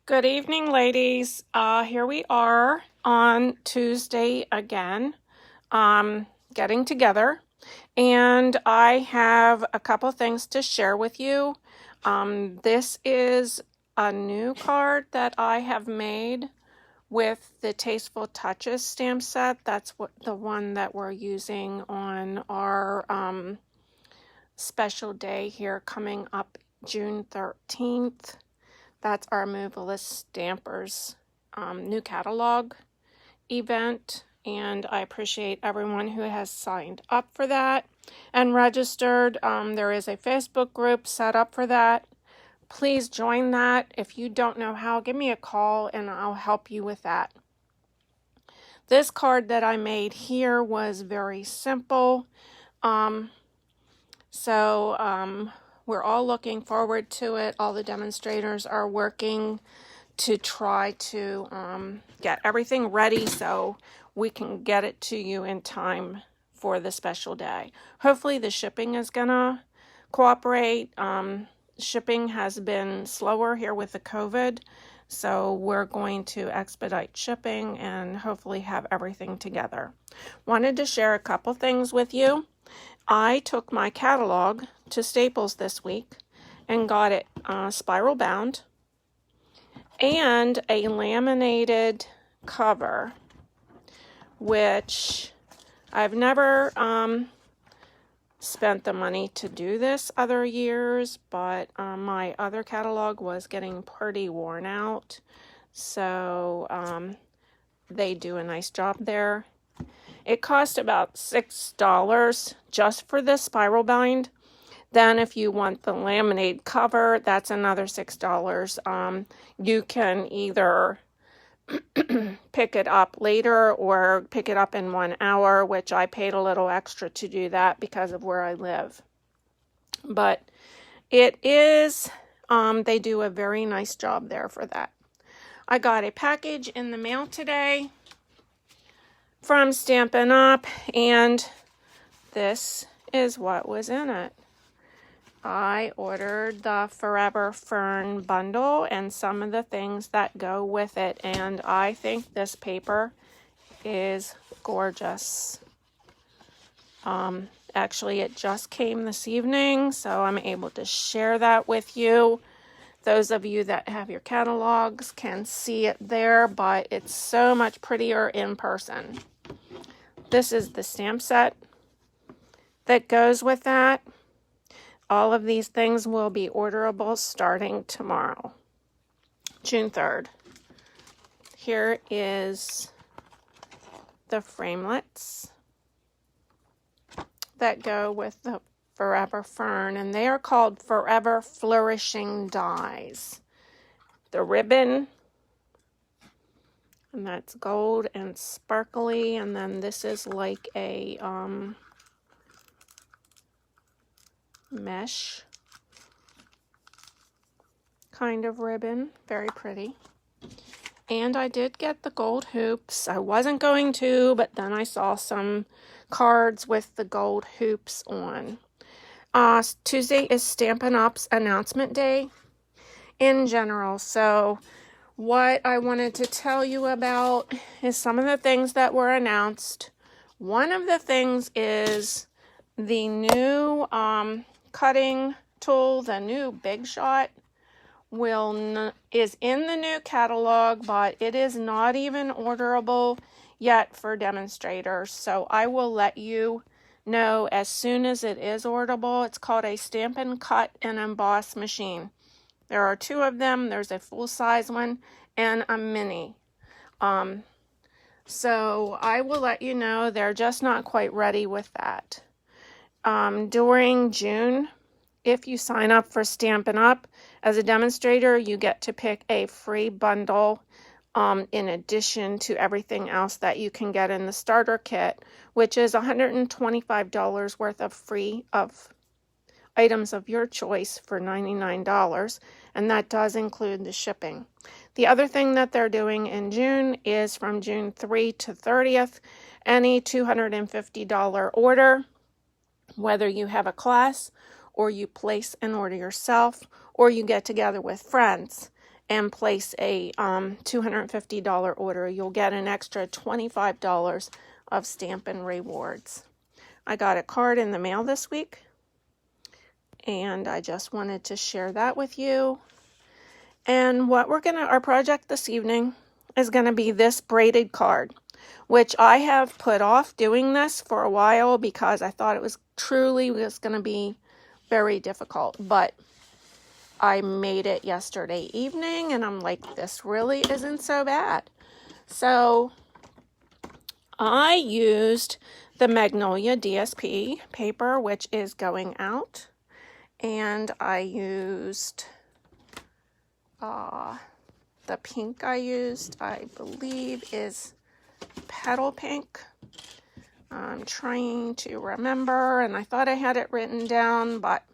Good evening, ladies. Here we are on Tuesday again, getting together, and I have a couple things to share with you. This is a new card that I have made with the Tasteful Touches stamp set. That's the one that we're using on our special day here coming up June 13th. That's our Moveless Stampers new catalog event, and I appreciate everyone who has signed up for that and registered. There is a Facebook group set up for that. Please join that. If you don't know how, give me a call and I'll help you with that. This card that I made here was very simple. We're all looking forward to it. All the demonstrators are working to try to get everything ready so we can get it to you in time for the special day. Hopefully the shipping is gonna cooperate. Shipping has been slower here with the COVID, so we're going to expedite shipping and hopefully have everything together. Wanted to share a couple things with you. I took my catalog to Staples this week and got it spiral bound and a laminated cover, which I've never spent the money to do this other years, but my other catalog was getting pretty worn out, so they do a nice job there. It cost about $6 just for this spiral bind. Then if you want the laminated cover, that's another $6. You can either pick it up later or pick it up in 1 hour, which I paid a little extra to do that because of where I live. But it is, they do a very nice job there for that. I got a package in the mail today from Stampin' Up, and this is what was in it. I ordered the Forever Fern bundle and some of the things that go with it, and I think this paper is gorgeous. Actually, it just came this evening, so I'm able to share that with you. Those of you that have your catalogs can see it there, but it's so much prettier in person. This is the stamp set that goes with that. All of these things will be orderable starting tomorrow, June 3rd. Here is the framelits that go with the Forever Fern, and they are called Forever Flourishing Dies. The ribbon, and that's gold and sparkly, and then this is like a mesh kind of ribbon. Very pretty. And I did get the gold hoops. I wasn't going to, but then I saw some cards with the gold hoops on. Tuesday is Stampin' Up's announcement day in general, so what I wanted to tell you about is some of the things that were announced. One of the things is the new cutting tool, the new Big Shot, is in the new catalog, but it is not even orderable yet for demonstrators. So I will let you know as soon as it is orderable. It's called a Stampin' Cut and Emboss machine. There are two of them. There's a full-size one and a mini. So I will let you know. They're just not quite ready with that. During June, if you sign up for Stampin' Up as a demonstrator, you get to pick a free bundle in addition to everything else that you can get in the starter kit, which is $125 worth of free items of your choice for $99, and that does include the shipping. The other thing that they're doing in June is from June 3 to 30th, any $250 order, whether you have a class or you place an order yourself or you get together with friends and place a $250 order, you'll get an extra $25 of Stampin' Rewards. I got a card in the mail this week, and I just wanted to share that with you. And what our project this evening is going to be this braided card, which I have put off doing this for a while because I thought it was going to be very difficult. But I made it yesterday evening, and I'm like, this really isn't so bad. So I used the Magnolia DSP paper, which is going out, and I used the pink I believe is Petal Pink. I'm trying to remember, and I thought I had it written down, but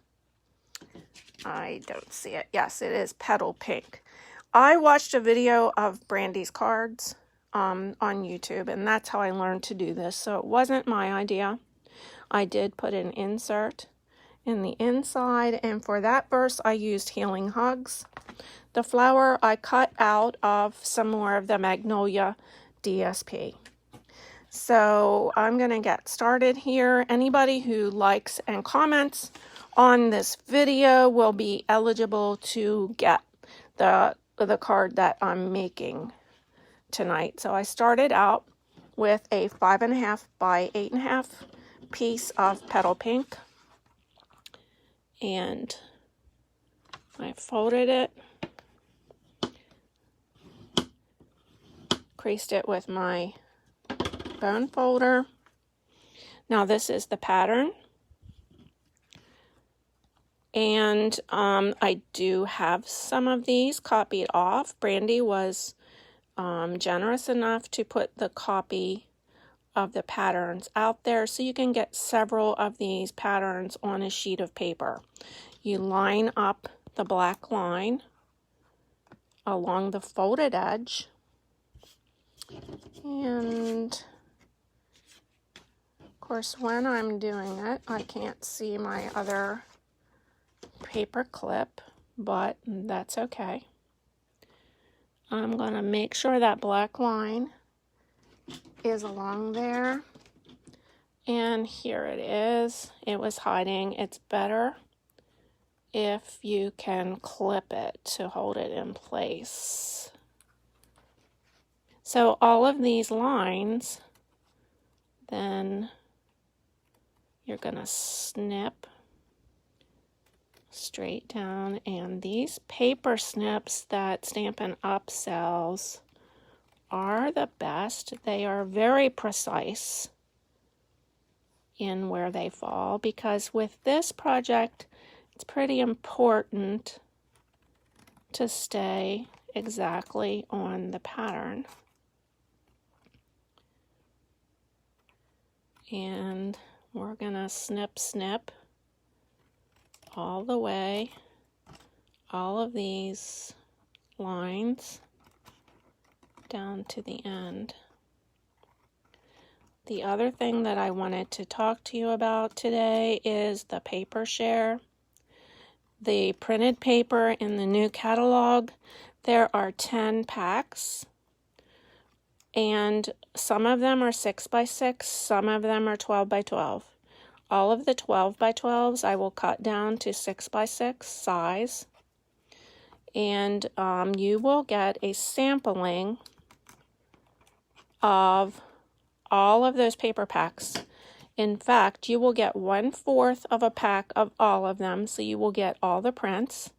I don't see it. Yes, it is Petal Pink. I watched a video of Brandy's cards on YouTube, and that's how I learned to do this. So it wasn't my idea. I did put an insert in the inside, and for that verse I used Healing Hugs. The flower I cut out of some more of the Magnolia DSP. So I'm going to get started here. Anybody who likes and comments on this video will be eligible to get the card that I'm making tonight. So I started out with a 5.5 by 8.5 piece of Petal Pink, and I folded it, creased it with my bone folder. Now this is the pattern, and I do have some of these copied off. Brandy was generous enough to put the copy of the patterns out there, so you can get several of these patterns on a sheet of paper. You line up the black line along the folded edge, and of course when I'm doing it I can't see my other paper clip, but that's okay. I'm going to make sure that black line is along there, and here it is. It was hiding. It's better if you can clip it to hold it in place. So all of these lines, then you're going to snip straight down, and these paper snips that Stampin' Up sells are the best. They are very precise in where they fall, because with this project it's pretty important to stay exactly on the pattern. And we're gonna snip all the way, all of these lines down to the end. The other thing that I wanted to talk to you about today is the paper share. The printed paper in the new catalog, there are 10 packs, and some of them are 6 by 6, some of them are 12 by 12. All of the 12 by 12s I will cut down to 6 by 6 size, and you will get a sampling of all of those paper packs. In fact, you will get 1/4 of a pack of all of them, so you will get all the prints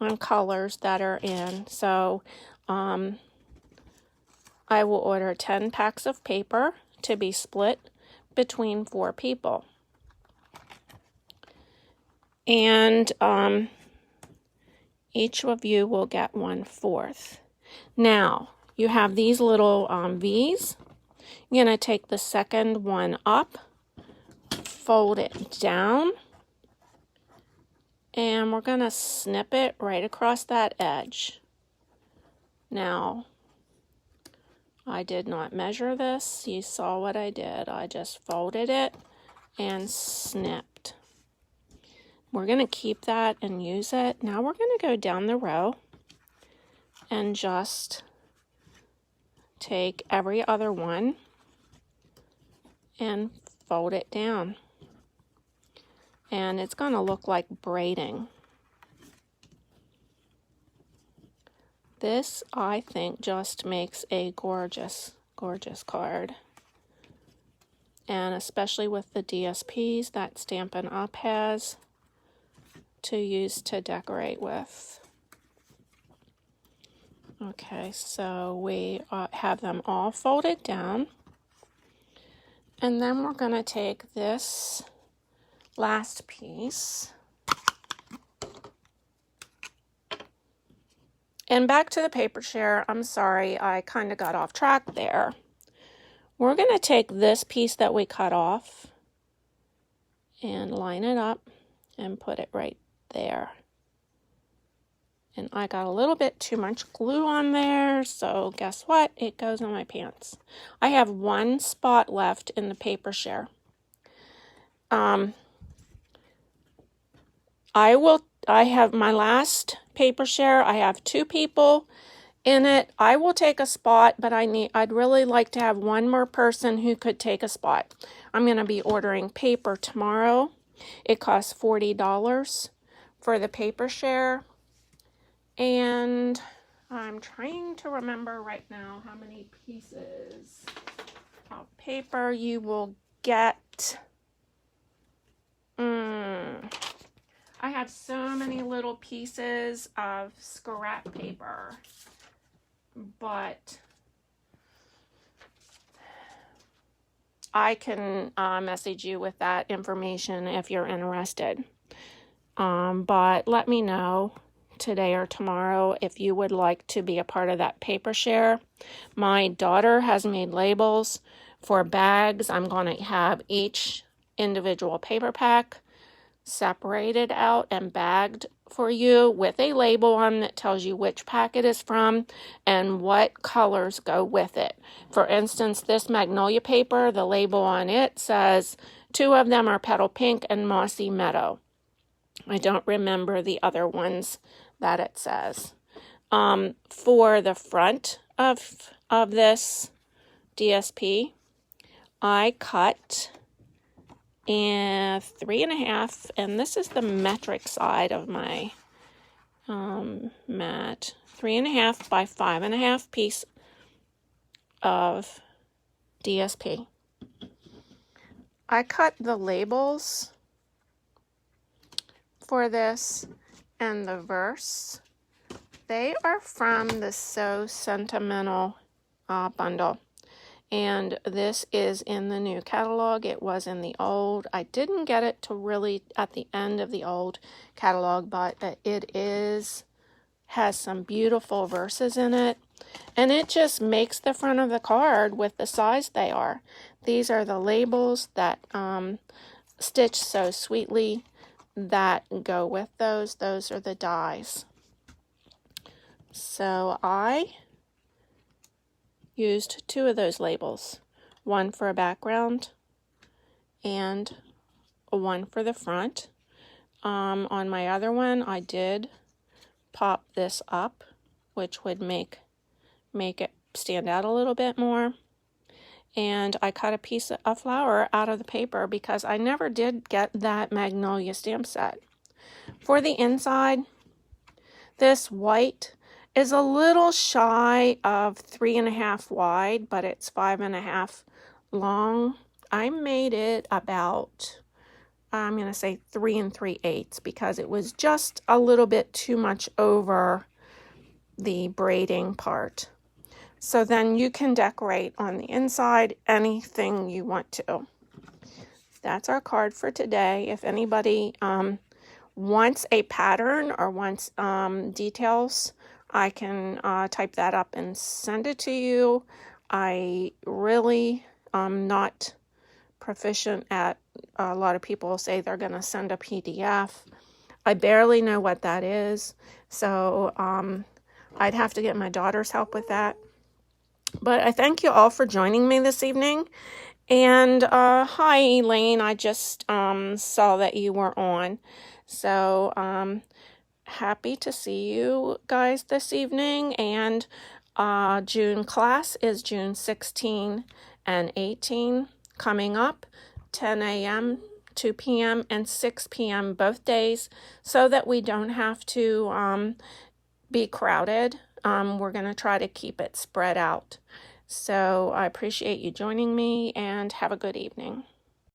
and colors that are in. So I will order 10 packs of paper to be split between 4 people. And each of you will get 1/4. Now, you have these little V's. You're going to take the second one up, fold it down, and we're going to snip it right across that edge. Now, I did not measure this. You saw what I did. I just folded it and snipped. We're going to keep that and use it. Now we're going to go down the row, and just take every other one and fold it down. And it's going to look like braiding. This, I think, just makes a gorgeous, gorgeous card. And especially with the DSPs that Stampin' Up! Has to use to decorate with. Okay, so we have them all folded down. And then we're going to take this last piece. And back to the paper share. I'm sorry, I kind of got off track there. We're going to take this piece that we cut off and line it up and put it right there. And I got a little bit too much glue on there, so guess what? It goes on my pants. I have one spot left in the paper share. I have my last paper share. I have 2 people in it. I will take a spot, but I'd really like to have one more person who could take a spot. I'm going to be ordering paper tomorrow. It costs $40 for the paper share. And I'm trying to remember right now how many pieces of paper you will get. I have so many little pieces of scrap paper, but I can message you with that information if you're interested. But let me know today or tomorrow if you would like to be a part of that paper share. My daughter has made labels for bags. I'm going to have each individual paper pack separated out and bagged for you with a label on that tells you which pack it is from and what colors go with it. For instance, this magnolia paper, the label on it says 2 of them are petal pink and mossy meadow. I don't remember the other ones that it says. For the front of this DSP, I cut and 3.5, and this is the metric side of my mat. 3.5 by 5.5 piece of DSP. I cut the labels for this and the verse. They are from the So Sentimental bundle. And this is in the new catalog. It was in the old. I didn't get it to really at the end of the old catalog, but it has some beautiful verses in it. And it just makes the front of the card with the size they are. These are the labels that stitch so sweetly that go with those. Those are the dies. So I used 2 of those labels, one for a background and one for the front. On my other one, I did pop this up, which would make it stand out a little bit more. And I cut a piece of flower out of the paper because I never did get that magnolia stamp set. For the inside, this white is a little shy of 3.5 wide, but it's 5.5 long. I made it about, I'm going to say 3 3/8 because it was just a little bit too much over the braiding part. So then you can decorate on the inside anything you want to. That's our card for today. If anybody wants a pattern or wants details, I can type that up and send it to you. I really am not proficient at, a lot of people say they're going to send a PDF. I barely know what that is, so I'd have to get my daughter's help with that. But I thank you all for joining me this evening. And hi, Elaine, I just saw that you were on. So happy to see you guys this evening. And June class is June 16 and 18 coming up, 10 a.m., 2 p.m., and 6 p.m. both days, so that we don't have to be crowded. We're going to try to keep it spread out. So I appreciate you joining me, and have a good evening.